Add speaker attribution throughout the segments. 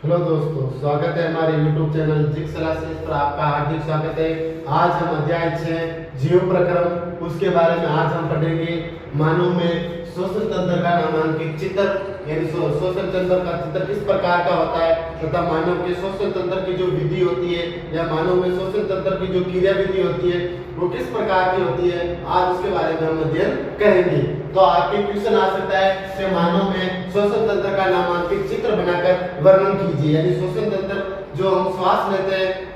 Speaker 1: Hello दोस्तों, स्वागत है हमारे YouTube चैनल जिक्स क्लासेस पर। आपका हार्दिक स्वागत है। आज हम अध्याय 6 जीव प्रक्रम उसके बारे में आज हम पढ़ेंगे। मानव में श्वसन तंत्र का नामांकित चित्र यानी श्वसन तंत्र का चित्र किस प्रकार का होता है तथा मानव के श्वसन तंत्र की जो विधि होती है या मानव में श्वसन तंत्र की जो क्रिया विधि होती है वो किस प्रकार की होती है, आज उसके बारे में हम अध्ययन करेंगे। तो आपके क्वेश्चन आ सकता है कि मानव में श्वसन तंत्र का नामांकित चित्र बनाकर वर्णन कीजिए। यानी श्वसन तंत्र जो हम श्वास लेते हैं,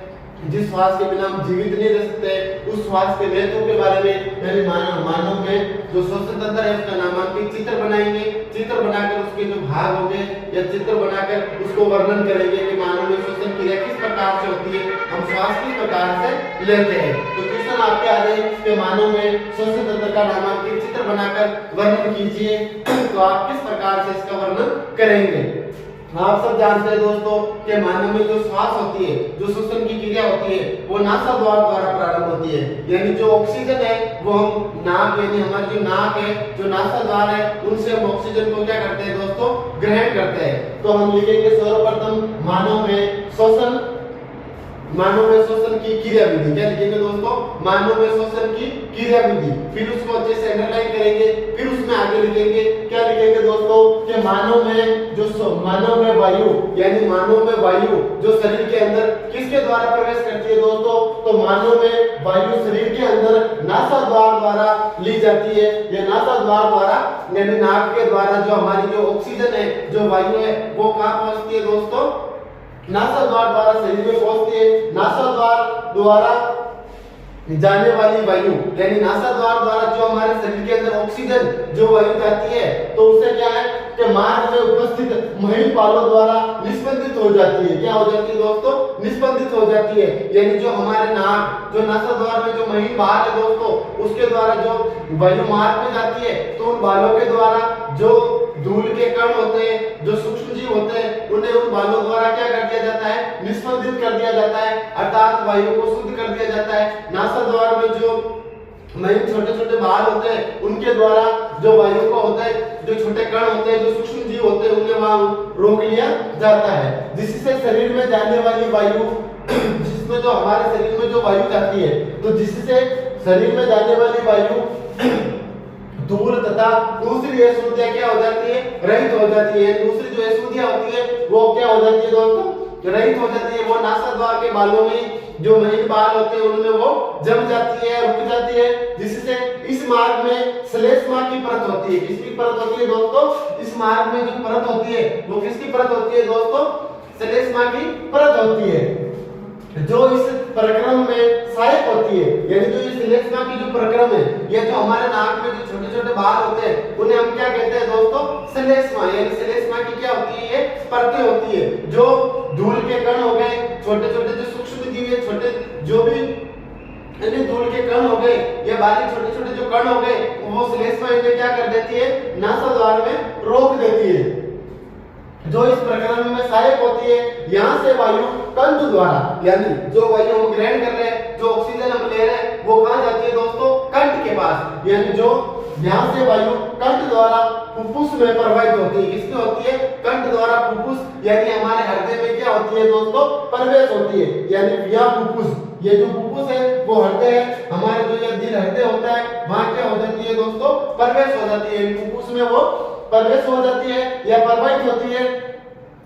Speaker 1: जिस श्वास के बिना हम जीवित नहीं रह सकते, उस श्वास के महत्व के बारे में यानी मानव में जो श्वसन तंत्र है उसका नामांकित चित्र बनाएंगे। चित्र बनाकर उसके जो भाग होंगे या चित्र बनाकर उसको वर्णन करेंगे कि मानव में श्वसन क्रिया किस प्रकार से होती है, हम श्वास किस प्रकार से लेते हैं। तो क्वेश्चन आपके आ रहे कि मानव में श्वसन तंत्र का नामांकित चित्र बनाकर वर्णन कीजिए। तो आप किस प्रकार से इसका वर्णन करेंगे। आप सब जानते हैं दोस्तों कि मानव में जो श्वास होती है, जो श्वसन की क्रिया होती है, वो नासा द्वारा प्रारंभ होती है। यानी जो ऑक्सीजन है वो हम नाक यानी हमारी जो नाक है, जो नासा द्वार है, उनसे हम ऑक्सीजन को क्या करते हैं दोस्तों, ग्रहण करते हैं। तो हम लिखेंगे सर्वप्रथम मानव में श्वसन की क्रिया विधि। क्या लिखेंगे दोस्तों, मानव में श्वसन की क्रिया विधि। फिर उसको अच्छे से अंडरलाइन करेंगे। फिर उसमें आगे लिखेंगे, क्या लिखेंगे दोस्तों कि मानव में वायु यानी मानव में वायु जो शरीर के अंदर किसके द्वारा प्रवेश करती है दोस्तों, तो मानव में वायु शरीर के अंदर नासा द्वारा ली जाती है। यह नासा द्वारा यानी नाक के द्वारा जो हमारी जो ऑक्सीजन है, जो वायु है, वो कहाँ पहुंचती है दोस्तों, नासा द्वारा शरीर में पहुंचती है। नासा द्वारा जाने वाली वायु यानी नासा द्वारा जो हमारे शरीर के अंदर ऑक्सीजन जो वायु जाती है, तो उससे क्या है कि मार्ग में उपस्थित महिपालों द्वारा निस्पंदित हो जाती है। क्या हो जाती है दोस्तों, निस्पंदित हो जाती है। यानी जो हमारे नाक जो नासा द्वार में जो महिपाल है दोस्तों, उसके द्वारा जो वायु मार्ग में जाती है, तो उन बालों के द्वारा जो धूल के कण होते हैं, जो सूक्ष्म जीव होते हैं, उन्हें उन बालों द्वारा क्या कर दिया जाता है, निस्पंदित कर दिया जाता है, अर्थात वायु को शुद्ध कर दिया जाता है। नासा द्वार में जो छोटे छोटे बाल होते हैं, उनके द्वारा जो वायु को होता है, जो छोटे कण होते हैं, जो सूक्ष्म जीव होते हैं, उन्हें वहां रोक लिया जाता है। जिससे शरीर में जाने वाली वायु जिसमें जो हमारे शरीर में जो वायु जाती है, तो जिससे शरीर में जाने वाली वायु धूल तथा दूसरी अशुद्धियां क्या हो जाती है, रहित हो जाती है। दूसरी जो अशुद्धियां होती है वो क्या हो जाती है दोस्तों, रहित हो जाती है। वो नासा द्वार के बालों में जो महीन बाल होते हैं उनमें वो जम जाती है, रुक जाती है, जिससे इस मार्ग में श्लेष्मा की परत होती है। किसकी परत होती है दोस्तों, इस मार्ग में जो परत होती है वो किसकी परत होती है दोस्तों, श्लेष्मा की परत होती है, जो इस प्रक्रम में सहायक होती है। यानी जो इस श्लेष्मा की जो प्रक्रम है, ये जो हमारे नाक में जो छोटे छोटे बाल होते हैं, उन्हें हम क्या कहते हैं दोस्तों, श्लेष्मा। यानी श्लेष्मा की क्या होती है, ये परतें होती है। जो धूल के कण हो गए, छोटे छोटे जो सूक्ष्म जीव है, छोटे जो भी यानी धूल के कण हो गए या बारीक छोटे छोटे जो कण हो गए, वो श्लेष्मा इन्हें क्या कर देती है, नासा द्वार में रोक देती है, जो इस प्रक्रम में सहायक होती है। यहाँ से वायु कंठ द्वारा यानी जो वायु हम ग्रहण कर रहे हैं, जो ऑक्सीजन हम ले रहे हैं, वो कहाँ जाती है दोस्तों, कंठ के पास। यानी जो यहाँ से वायु कंठ द्वारा फुफ्फुस में प्रवाहित होती है। किसकी होती है, कंठ द्वारा फुफ्फुस यानी हमारे हृदय में क्या होती है दोस्तों, प्रवेश होती है। यानी यह फुफ्फुस, ये जो फुफ्फुस है वो हृदय है, हमारे जो ये दिल हृदय होता है, वहाँ क्या हो जाती है दोस्तों, प्रवेश हो जाती है। फुफ्फुस में वो प्रवेश हो जाती है या प्रवाहित होती है।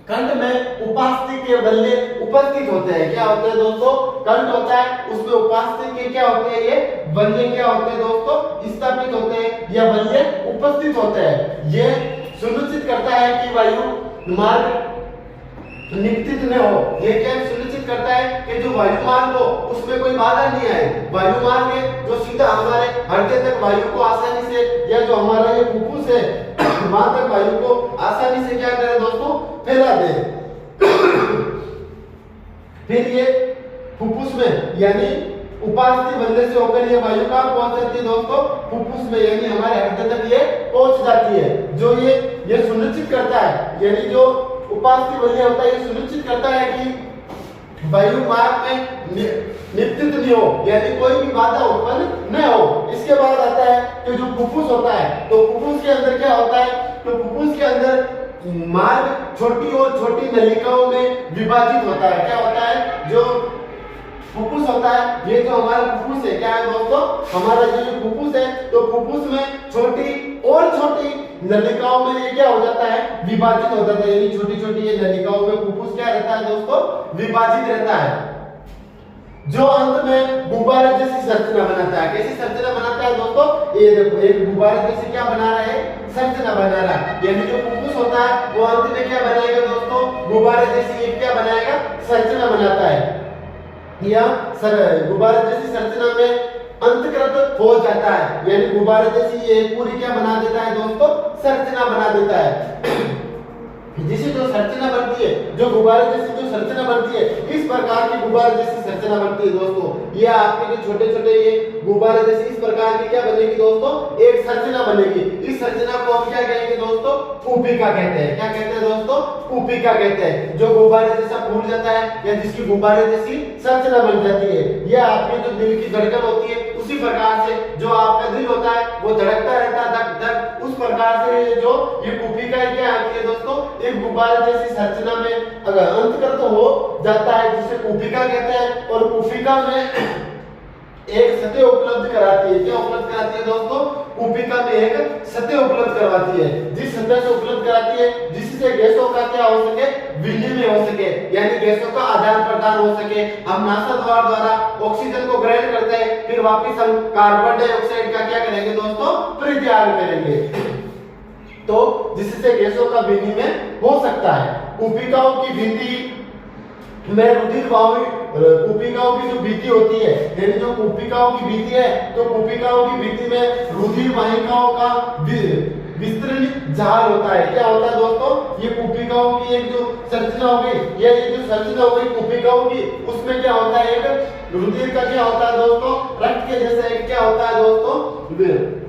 Speaker 1: कंठ में उपास्थि के बल्ले उपस्थित होते हैं। क्या होते हैं दोस्तों, कंठ होता है, उसमें उपास्थि के क्या होते हैं, ये बल्ले क्या होते हैं दोस्तों, स्थापित होते हैं या बल्ले उपस्थित होते हैं। ये सुनिश्चित करता है कि वायु मार्ग निश्चित न हो। ये क्या सुनिश्चित करता है कि जो वायु मार्ग हो उसमें कोई बाधा नहीं आए। वायु मार्ग है जो सीधा हमारे हृदय तक वायु को आसानी से, या जो हमारा ये फुफ्फुस है वहां तक वायु को आसानी से क्या करे दोस्तों, फैला दे। फिर ये फुफ्फुस में यानी उपास्थि बल्ले से होकर ये वायु कहाँ पहुंच जाती है दोस्तों, फुफ्फुस में यानी हमारे हृदय तक ये पहुंच जाती है। जो ये सुनिश्चित करता है, यानी जो उपास्थि बल्ले होता है, ये सुनिश्चित करता है कि वायु मार्ग में निश्चित नहीं हो, यानी कोई भी बाधा उत्पन्न न हो। इसके बाद आता है कि जो फुफ्फुस होता है, तो फुफ्फुस के अंदर क्या होता है, तो फुफ्फुस के अंदर मार्ग छोटी और छोटी नलिकाओं में विभाजित होता है। क्या होता है? जो फुफ्फुस होता है, ये जो हमारा फुफ्फुस है, क्या है दोस्तों? हमारा जो फुफ्फुस है, तो फुफ्फुस में छोटी और छोटी नलिकाओं में ये क्या हो जाता है? विभाजित हो जाता है। यानी छोटी छोटी ये नलिकाओं में फुफ्फुस क्या रहता है दोस्तों? विभाजित रहता है, जो अंत में गुब्बारे जैसी संरचना बनाता है। कैसी संरचना बनाता है दोस्तों? ये देखो, एक गुब्बारे जैसे क्या बना रहा है? संरचना बना रहा है। यानी जो फुफ्फुस होता है वो अंत में क्या बनाएगा दोस्तों? गुब्बारे जैसी एक क्या बनाएगा? संरचना बनाता है, या गुब्बारे जैसी संरचना में अंतर्गत हो जाता है। यानी गुब्बारे जैसी ये पूरी क्या बना देता है दोस्तों? संरचना बना देता है। जिससे जो संरचना बनती है, जो गुब्बारे जैसी जो संरचना बनती है, इस प्रकार की गुब्बारे जैसी संरचना बनती है दोस्तों। ये आपके जो छोटे छोटे ये गुब्बारे जैसी इस प्रकार की क्या बनेगी दोस्तों? एक संरचना बनेगी। इस संरचना को हम क्या कहेंगे दोस्तों? पुपिका कहते हैं। क्या कहते हैं दोस्तों? पुपिका कहते हैं। जो गुब्बारे जैसा फूल जाता है, या जिसकी गुब्बारे जैसी संरचना बन जाती है। यह आपके जो दिल की धड़कन होती है, उसी प्रकार से जो आपका दिल होता है वो धड़कता रहता है, धक धक। उस प्रकार से जो ये पुपिका क्या आती है दोस्तों? एक गुब्बारे जैसी संरचना में अगर अंतर्गत हो जाता है, जिसे पुपिका कहते हैं। और पुपिका में एक सतह उपलब्ध कराती है। क्या उपलब्ध कराती है दोस्तों? पुपिका में एक सतह उपलब्ध करवाती है। जिस सतह से उपलब्ध कराती है, जिससे गैसों का क्या हो सके? विनिमय हो सके, यानी गैसों का आदान प्रदान हो सके। हम नासाद्वार द्वारा ऑक्सीजन को ग्रहण करते हैं, फिर वापस हम कार्बन डाइऑक्साइड का क्या करेंगे दोस्तों? परित्याग करेंगे। तो जिससे गैसों का विनिमय हो सकता है। पुपिकाओं की भित्ति में रुधिर वायु, पुपिकाओं की जो भित्ति होती है, यानी जो पुपिकाओं की भित्ति है, तो पुपिकाओं की भित्ति में रुधिर वाहिकाओं का विस्तृत जाल होता है। क्या होता है दोस्तों? ये पुपिकाओं की एक जो संरचना हो गई, ये जो संरचना हो गई पुपिकाओं की, उसमें क्या होता है? एक रुधिर का क्या होता है दोस्तों? रक्त के जैसा एक क्या होता है दोस्तों?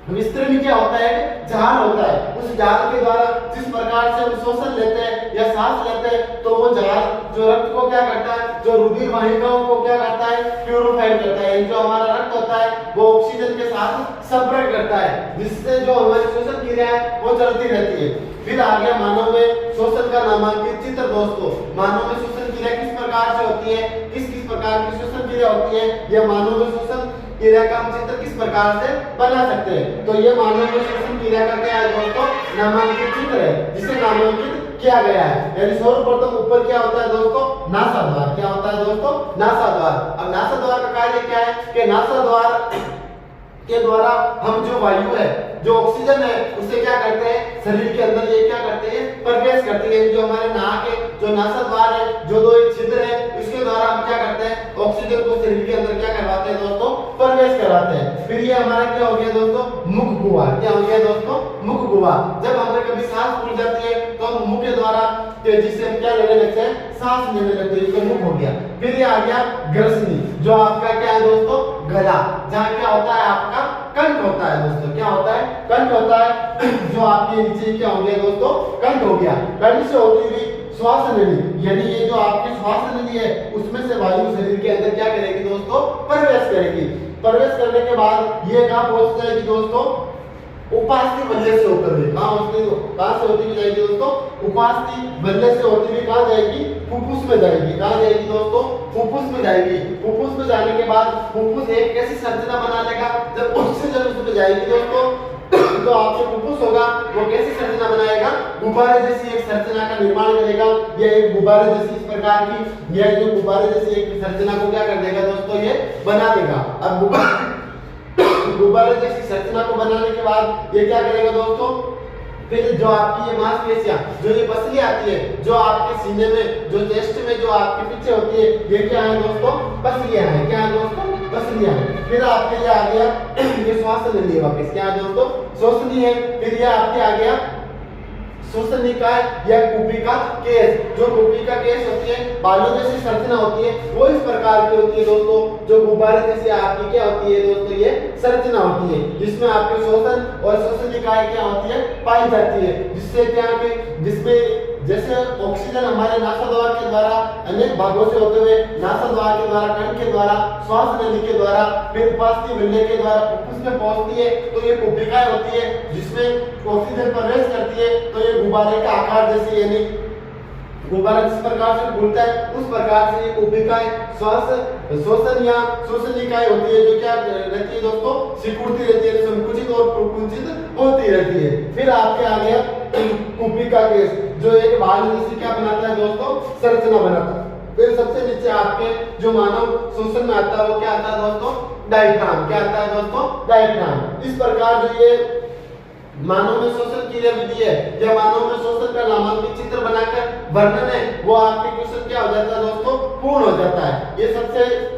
Speaker 1: विस्तृत क्या होता है? जाल होता है। उस जाल के द्वारा जिस प्रकार से हम श्वसन लेते हैं या सांस लेते हैं, तो वो जाल जो रक्त को क्या करता है? जो रुधिर वाहिकाओं को क्या करता है? प्यूरिफाई करता है। जो हमारा रक्त होता है वो ऑक्सीजन के साथ संपर्क करता है, जिससे जो हमारी श्वसन क्रिया है वो चलती रहती है। फिर आ गया मानव में श्वसन का नामांकित चित्र दोस्तों। मानव में श्वसन क्रिया किस प्रकार से होती है? किस किस प्रकार की श्वसन क्रिया होती है? यह मानव में श्वसन क्रिया का हम चित्र किस प्रकार से बना सकते हैं? तो ये मानव में श्वसन क्रिया का क्या है दोस्तों? नामांकित चित्र है, जिसे नामांकित किया गया है। यानी सर्वप्रथम ऊपर क्या होता है दोस्तों? नासाद्वार। क्या होता है दोस्तों? नासाद्वार। अब नासाद्वार का कार्य क्या है? कि नासाद्वार के द्वारा हम जो वायु है, जो ऑक्सीजन है, उसे क्या करते हैं? शरीर के अंदर ये क्या करते हैं? प्रवेश करते हैं। जो हमारे नाक है, जो नासाद्वार है, जो दो छिद्र है, इसके द्वारा हम क्या करते हैं? ऑक्सीजन को शरीर के अंदर क्या करवाते हैं दोस्तों? प्रवेश करवाते हैं। फिर ये हमारा क्या हो गया दोस्तों? मुख गुहा। क्या हो गया दोस्तों? मुख गुहा। जब हमें कभी सांस फूल जाती है, तो हम मुंह के द्वारा तेजी से हम क्या लेने लगते हैं? सांस लेने लगते हैं। तो मुख हो गया। फिर ये आ गया ग्रसनी, जो आपका क्या है दोस्तों? गला, जहाँ क्या होता है? आपका कंठ होता है दोस्तों। क्या होता है? कंठ होता है। जो आपके नीचे क्या हो गया दोस्तों? कंठ हो गया। कंठ से होती हुई श्वास नली, यानी ये जो आपकी श्वास नली है, उसमें से वायु शरीर के अंदर क्या करेगी दोस्तों? प्रवेश करेगी। प्रवेश करने के बाद ये कहाँ पहुंच जाएगी दोस्तों? उपास्थि बल्ले से होकर हुई कहाँ से होती हुई जाएगी दोस्तों? उपास्थि बल्ले से होती हुई कहाँ जाएगी? फुफ्फुस में जाएगी। कहाँ जाएगी दोस्तों? फुफ्फुस में जाएगी। फुफ्फुस में जाने के बाद फुफ्फुस एक कैसी संरचना बना लेगा? जब ऑक्सीजन उसमें जाएगी दोस्तों, तो आपके फुफ्फुस होगा, वो कैसी संरचना बनाएगा? गुब्बारे जैसी एक संरचना का निर्माण करेगा। यह एक गुब्बारे जैसी इस प्रकार की, यह जो गुब्बारे जैसी एक संरचना को क्या कर देगा दोस्तों? ये बना देगा। अब गुब्बारे जैसी संरचना को बनाने के बाद ये क्या करेगा दोस्तों? फिर जो आपकी ये मांसपेशियां, जो ये पसली आती है, जो आपके सीने में, जो चेस्ट में, जो आपके पीछे होती है, ये क्या है दोस्तों? पसलियां हैं। क्या है दोस्तों? पसलियां हैं। फिर आपके ये आ गया ये श्वास नली वापस। क्या है दोस्तों? श्वसनी है। फिर ये आपके आ गया श्वसन निकाय या पुपिका केस। जो पुपिका केस होती है, बालों जैसी संरचना होती है, वो इस प्रकार की होती है दोस्तों। जो गुब्बारे जैसी आपकी क्या होती है दोस्तों? ये संरचना होती है, जिसमें आपके श्वसन और श्वसन निकाय क्या होती है? पाई जाती है। जिससे क्या के जिसमें जैसे ऑक्सीजन हमारे नासाद्वार के द्वारा अनेक भागों से होते हुए नासाद्वार के द्वारा, कंठ के द्वारा, श्वास नली के द्वारा, फिर उपास्थि बल्ले के द्वारा, में पहुंचती है तो ये कोशिकाएं होती है जिसमें ऑक्सीजन प्रवेश करती है, तो ये गुब्बारे का आकार जैसे यानी गुब्बारा जिस प्रकार से घूमता है उस प्रकार से ये कोशिकाएं श्वसन या श्वसनिकाएं होती है, जो क्या रहती है दोस्तों, सिकुड़ती रहती है, संकुचित और प्रकुंचित होती रहती है। फिर आपके आ गया कोशिका केस, जो एक भाग जैसे क्या बनाता है दोस्तों, संरचना बनाता है। फिर सबसे नीचे आपके जो मानव श्वसन में आता है वो क्या आता है दोस्तों, डायफ्राम। क्या आता है दोस्तों, डायफ्राम। इस प्रकार जो ये मानव में श्वसन की विधि है या मानव में श्वसन का नामांकित चित्र बनाकर वर्णन है, वो आपके क्वेश्चन क्या हो जाता है दोस्तों, पूर्ण हो जाता है। ये सबसे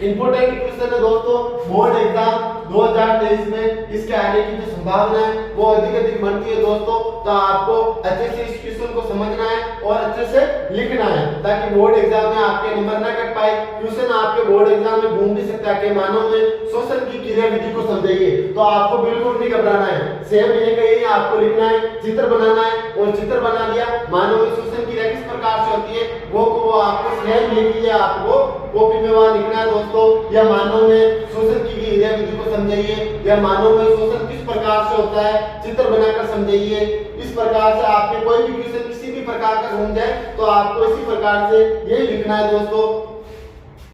Speaker 1: इंपोर्टेंट क्वेश्चन है दोस्तों, बोर्ड एग्जाम 2023 में इसके आने की जो संभावना है वो अधिक बनती है दोस्तों। तो आपको अच्छे से इस क्वेश्चन को समझना है और अच्छे से लिखना है ताकि बोर्ड एग्जाम में आपके नंबर ना कट पाए। क्वेश्चन आपके बोर्ड एग्जाम में घूम भी सकता है कि मानव में श्वसन की क्रिया विधि को समझाइए, तो आपको बिल्कुल नहीं घबराना है। सेम ये कहीं आपको लिखना है, चित्र बनाना है और चित्र बना दिया, मानव में श्वसन की क्रिया किस प्रकार से होती है वो आपको सेम लिखिए, आपको कॉपी में वहां लिखना है दोस्तों। या मानव में श्वसन की क्रिया विधि को समझाइए, या मानव में श्वसन किस प्रकार से होता है चित्र बनाकर समझाइए। इस प्रकार से आपके कोई भी क्वेश्चन किसी भी प्रकार का घूम जाए तो आपको इसी प्रकार से यही लिखना है दोस्तों।